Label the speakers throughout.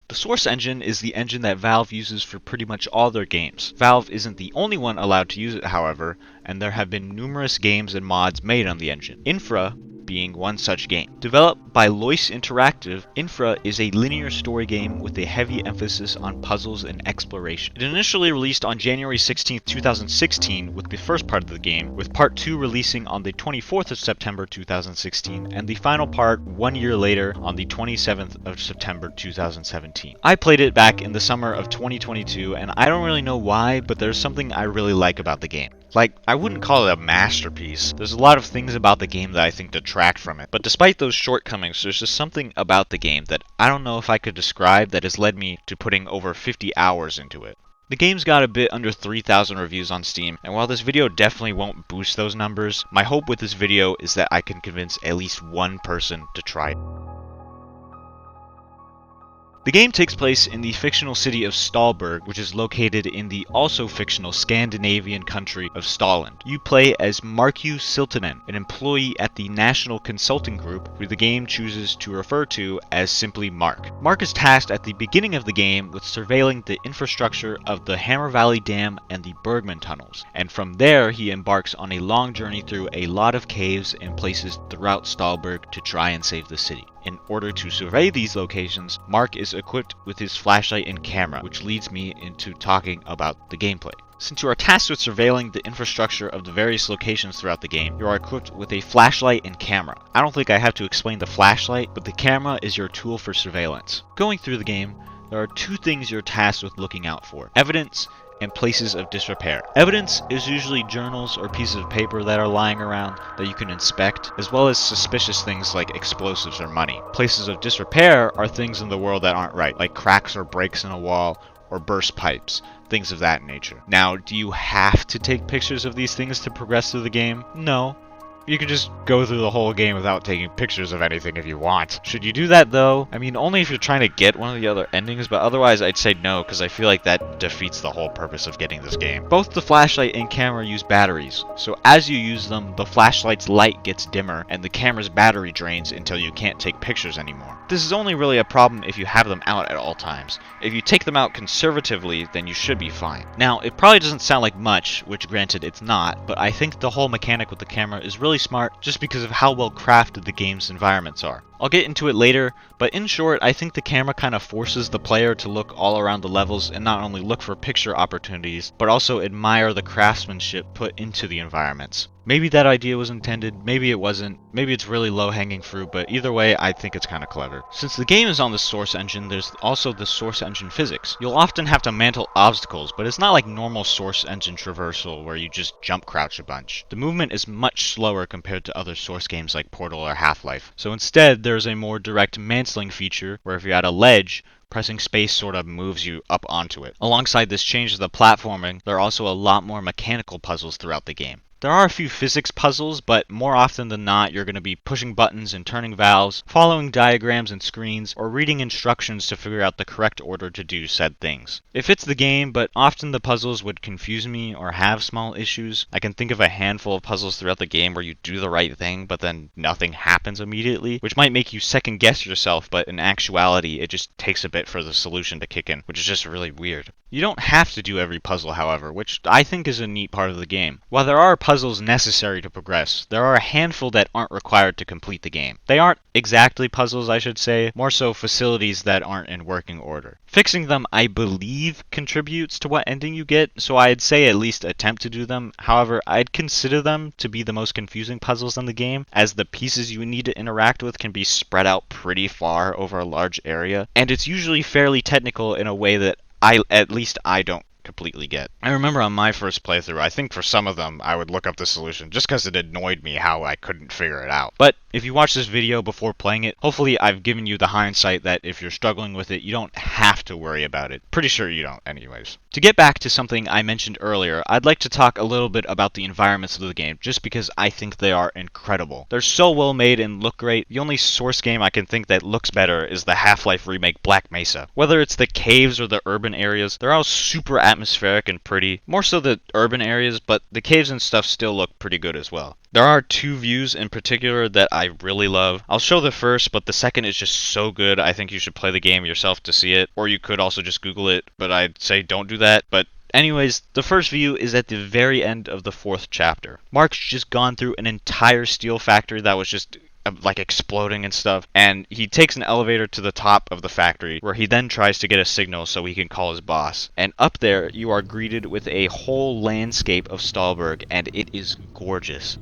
Speaker 1: The Source engine is the engine that Valve uses for pretty much all their games. Valve isn't the only one allowed to use it, however, and there have been numerous games and mods made on the engine. Infra being one such game. Developed by Lois Interactive, Infra is a linear story game with a heavy emphasis on puzzles and exploration. It initially released on January 16, 2016 with the first part of the game, with part 2 releasing on the 24th of September 2016, and the final part 1 year later on the 27th of September 2017. I played it back in the summer of 2022, and I don't really know why, but there's something I really like about the game. Like, I wouldn't call it a masterpiece. There's a lot of things about the game that I think detract from it. But despite those shortcomings, there's just something about the game that I don't know if I could describe that has led me to putting over 50 hours into it. The game's got a bit under 3,000 reviews on Steam, and while this video definitely won't boost those numbers, my hope with this video is that I can convince at least one person to try it. The game takes place in the fictional city of Stallberg, which is located in the also fictional Scandinavian country of Stalland. You play as Markku Siltanen, an employee at the National Consulting Group, who the game chooses to refer to as simply Mark. Mark is tasked at the beginning of the game with surveilling the infrastructure of the Hammer Valley Dam and the Bergman tunnels, and from there he embarks on a long journey through a lot of caves and places throughout Stallberg to try and save the city. In order to survey these locations, Mark is equipped with his flashlight and camera, which leads me into talking about the gameplay. Since you are tasked with surveilling the infrastructure of the various locations throughout the game, you are equipped with a flashlight and camera. I don't think I have to explain the flashlight, but the camera is your tool for surveillance. Going through the game, there are two things you're tasked with looking out for: evidence and places of disrepair. Evidence is usually journals or pieces of paper that are lying around that you can inspect, as well as suspicious things like explosives or money. Places of disrepair are things in the world that aren't right, like cracks or breaks in a wall or burst pipes, things of that nature. Now, do you have to take pictures of these things to progress through the game? No. You can just go through the whole game without taking pictures of anything if you want. Should you do that though? I mean, only if you're trying to get one of the other endings, but otherwise I'd say no, because I feel like that defeats the whole purpose of getting this game. Both the flashlight and camera use batteries, so as you use them, the flashlight's light gets dimmer and the camera's battery drains until you can't take pictures anymore. This is only really a problem if you have them out at all times. If you take them out conservatively, then you should be fine. Now, it probably doesn't sound like much, which granted it's not, but I think the whole mechanic with the camera is really smart just because of how well crafted the game's environments are. I'll get into it later, but in short, I think the camera kind of forces the player to look all around the levels and not only look for picture opportunities, but also admire the craftsmanship put into the environments. Maybe that idea was intended, maybe it wasn't, maybe it's really low-hanging fruit, but either way, I think it's kind of clever. Since the game is on the Source engine, there's also the Source engine physics. You'll often have to mantle obstacles, but it's not like normal Source engine traversal where you just jump crouch a bunch. The movement is much slower compared to other Source games like Portal or Half-Life. So instead, there's a more direct mantling feature where if you're at a ledge, pressing space sort of moves you up onto it. Alongside this change to the platforming, there are also a lot more mechanical puzzles throughout the game. There are a few physics puzzles, but more often than not, you're going to be pushing buttons and turning valves, following diagrams and screens, or reading instructions to figure out the correct order to do said things. It fits the game, but often the puzzles would confuse me or have small issues. I can think of a handful of puzzles throughout the game where you do the right thing, but then nothing happens immediately, which might make you second guess yourself, but in actuality, it just takes a bit for the solution to kick in, which is just really weird. You don't have to do every puzzle, however, which I think is a neat part of the game. While there are puzzles necessary to progress, there are a handful that aren't required to complete the game. They aren't exactly puzzles, I should say, more so facilities that aren't in working order. Fixing them, I believe, contributes to what ending you get, so I'd say at least attempt to do them. However, I'd consider them to be the most confusing puzzles in the game, as the pieces you need to interact with can be spread out pretty far over a large area, and it's usually fairly technical in a way that at least I don't completely get. I remember on my first playthrough, I think for some of them, I would look up the solution just because it annoyed me how I couldn't figure it out. But if you watch this video before playing it, hopefully I've given you the hindsight that if you're struggling with it, you don't have to worry about it. Pretty sure you don't anyways. To get back to something I mentioned earlier, I'd like to talk a little bit about the environments of the game, just because I think they are incredible. They're so well made and look great. The only Source game I can think that looks better is the Half-Life remake Black Mesa. Whether it's the caves or the urban areas, they're all super atmospheric atmospheric and pretty, more so the urban areas, but the caves and stuff still look pretty good as well. There are two views in particular that I really love. I'll show the first, but the second is just so good. I think you should play the game yourself to see it, or you could also just Google it, but I'd say don't do that. But anyways, the first view is at the very end of the 4th chapter. Mark's just gone through an entire steel factory that was just like exploding and stuff, and he takes an elevator to the top of the factory where he then tries to get a signal so he can call his boss. And up there you are greeted with a whole landscape of Stahlberg, and it is gorgeous.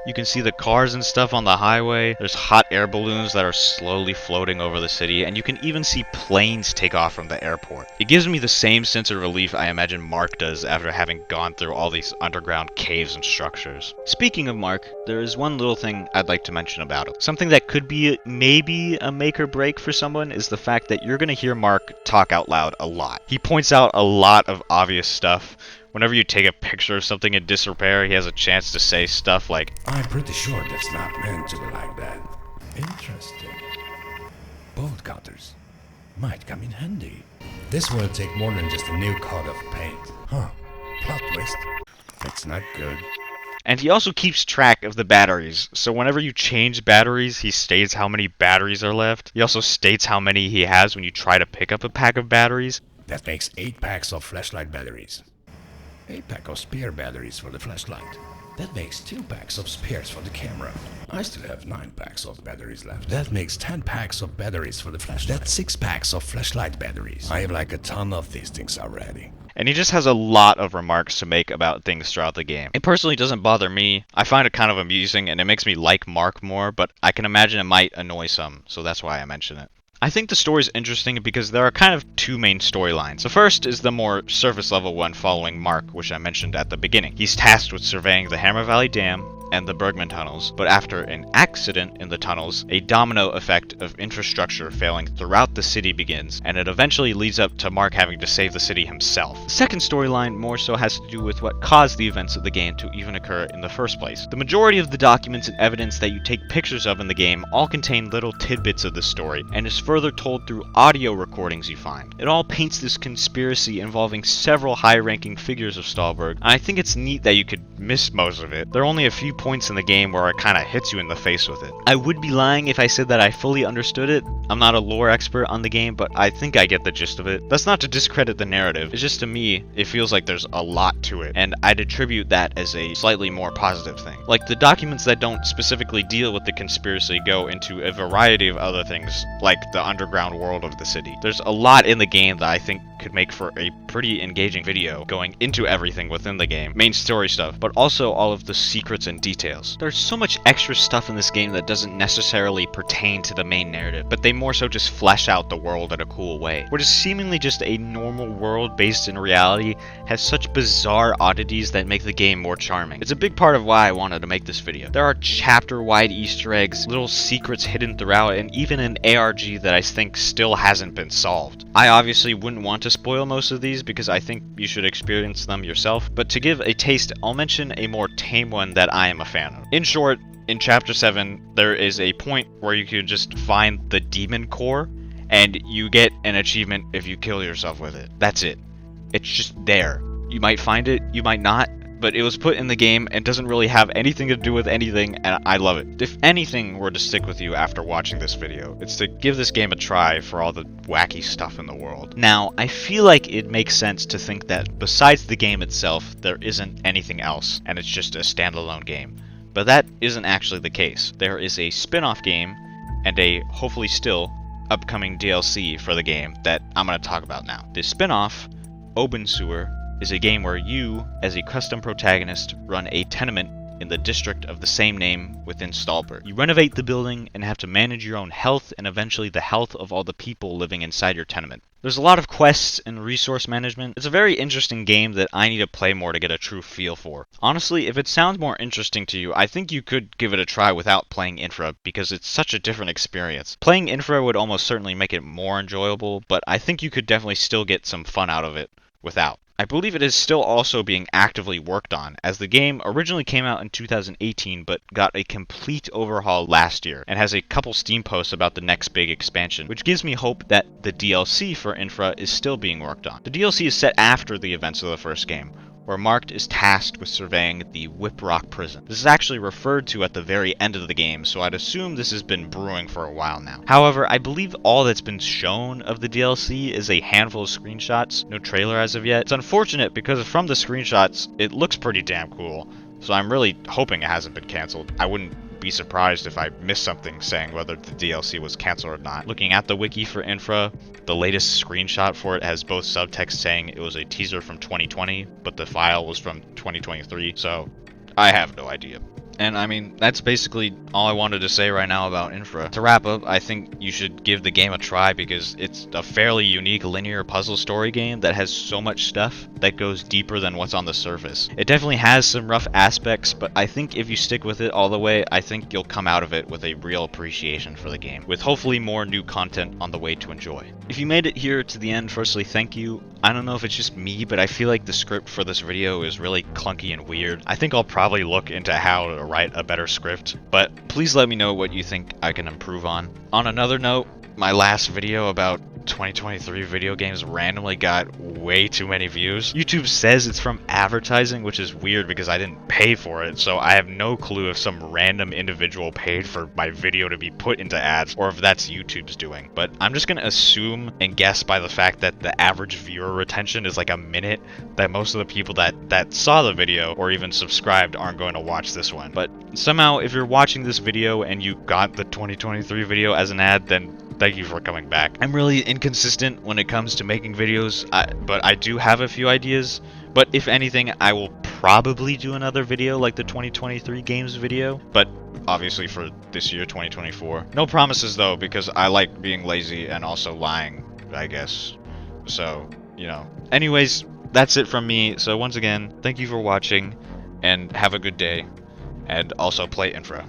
Speaker 1: You can see the cars and stuff on the highway. There's hot air balloons that are slowly floating over the city, and you can even see planes take off from the airport. It gives me the same sense of relief I imagine Mark does after having gone through all these underground caves and structures. Speaking of Mark, there is one little thing I'd like to mention about him. Something that could be maybe a make or break for someone is the fact that you're going to hear Mark talk out loud a lot. He points out a lot of obvious stuff. Whenever you take a picture of something in disrepair, he has a chance to say stuff like,
Speaker 2: I'm pretty sure that's not meant to be like that. Interesting. Bolt cutters might come in handy. This will take more than just a new coat of paint. Huh. Plot twist. That's not good.
Speaker 1: And he also keeps track of the batteries, so whenever you change batteries, he states how many batteries are left. He also states how many he has when you try to pick up a pack of batteries.
Speaker 2: That makes 8 packs of flashlight batteries. 8 pack of spare batteries for the flashlight. That makes 2 packs of spares for the camera. I still have 9 packs of batteries left. That makes 10 packs of batteries for the flashlight. That's 6 packs of flashlight batteries. I have like a ton of these things already.
Speaker 1: And he just has a lot of remarks to make about things throughout the game. It personally doesn't bother me. I find it kind of amusing and it makes me like Mark more, but I can imagine it might annoy some, so that's why I mention it. I think the story is interesting because there are kind of 2 main storylines. The first is the more surface level one following Mark, which I mentioned at the beginning. He's tasked with surveying the Hammer Valley Dam and the Bergman tunnels, but after an accident in the tunnels, a domino effect of infrastructure failing throughout the city begins, and it eventually leads up to Mark having to save the city himself. The second storyline more so has to do with what caused the events of the game to even occur in the first place. The majority of the documents and evidence that you take pictures of in the game all contain little tidbits of the story, and is further told through audio recordings you find. It all paints this conspiracy involving several high-ranking figures of Stahlberg, and I think it's neat that you could miss most of it. There are only a few points in the game where it kinda hits you in the face with it. I would be lying if I said that I fully understood it. I'm not a lore expert on the game, but I think I get the gist of it. That's not to discredit the narrative, it's just to me, it feels like there's a lot to it, and I'd attribute that as a slightly more positive thing. Like, the documents that don't specifically deal with the conspiracy go into a variety of other things, like the underground world of the city. There's a lot in the game that I think could make for a pretty engaging video going into everything within the game, main story stuff, but also all of the secrets and details. There's so much extra stuff in this game that doesn't necessarily pertain to the main narrative, but they more so just flesh out the world in a cool way. What is seemingly just a normal world based in reality has such bizarre oddities that make the game more charming. It's a big part of why I wanted to make this video. There are chapter-wide Easter eggs, little secrets hidden throughout, and even an ARG that I think still hasn't been solved. I obviously wouldn't want to spoil most of these because I think you should experience them yourself, but to give a taste, I'll mention a more tame one that I am a fan of. In short, in Chapter 7, there is a point where you can just find the demon core, and you get an achievement if you kill yourself with it. That's it. It's just there. You might find it, you might not, but it was put in the game and doesn't really have anything to do with anything, and I love it. If anything were to stick with you after watching this video, it's to give this game a try for all the wacky stuff in the world. Now, I feel like it makes sense to think that besides the game itself, there isn't anything else, and it's just a standalone game. But that isn't actually the case. There is a spin-off game, and a, hopefully still, upcoming DLC for the game that I'm going to talk about now. This spin-off, Open Sewer, is a game where you, as a custom protagonist, run a tenement in the district of the same name within Stahlberg. You renovate the building and have to manage your own health and eventually the health of all the people living inside your tenement. There's a lot of quests and resource management. It's a very interesting game that I need to play more to get a true feel for. Honestly, if it sounds more interesting to you, I think you could give it a try without playing Infra because it's such a different experience. Playing Infra would almost certainly make it more enjoyable, but I think you could definitely still get some fun out of it without. I believe it is still also being actively worked on, as the game originally came out in 2018 but got a complete overhaul last year, and has a couple Steam posts about the next big expansion, which gives me hope that the DLC for Infra is still being worked on. The DLC is set after the events of the first game, where Marked is tasked with surveying the Whiprock prison. This is actually referred to at the very end of the game, so I'd assume this has been brewing for a while now. However, I believe all that's been shown of the DLC is a handful of screenshots, no trailer as of yet. It's unfortunate because from the screenshots, it looks pretty damn cool, so I'm really hoping it hasn't been cancelled. I wouldn't be surprised if I missed something saying whether the DLC was cancelled or not. Looking at the wiki for Infra, the latest screenshot for it has both subtext saying it was a teaser from 2020, but the file was from 2023, so I have no idea. And I mean, that's basically all I wanted to say right now about Infra. To wrap up, I think you should give the game a try because it's a fairly unique linear puzzle story game that has so much stuff that goes deeper than what's on the surface. It definitely has some rough aspects, but I think if you stick with it all the way, I think you'll come out of it with a real appreciation for the game, with hopefully more new content on the way to enjoy. If you made it here to the end, firstly, thank you. I don't know if it's just me, but I feel like the script for this video is really clunky and weird. I think I'll probably look into how to write a better script, but please let me know what you think I can improve on. On another note, my last video about 2023 video games randomly got way too many views. YouTube says it's from advertising, which is weird because I didn't pay for it, so I have no clue if some random individual paid for my video to be put into ads or if that's YouTube's doing. But I'm just gonna assume and guess by the fact that the average viewer retention is like a minute that most of the people that saw the video or even subscribed aren't going to watch this one. But somehow if you're watching this video and you got the 2023 video as an ad, then thank you for coming back. I'm really inconsistent when it comes to making videos, but I do have a few ideas. But if anything, I will probably do another video like the 2023 games video, but obviously for this year, 2024. No promises though, because I like being lazy and also lying, I guess. So, you know. Anyways, that's it from me. So once again, thank you for watching, and have a good day. And also play Infra.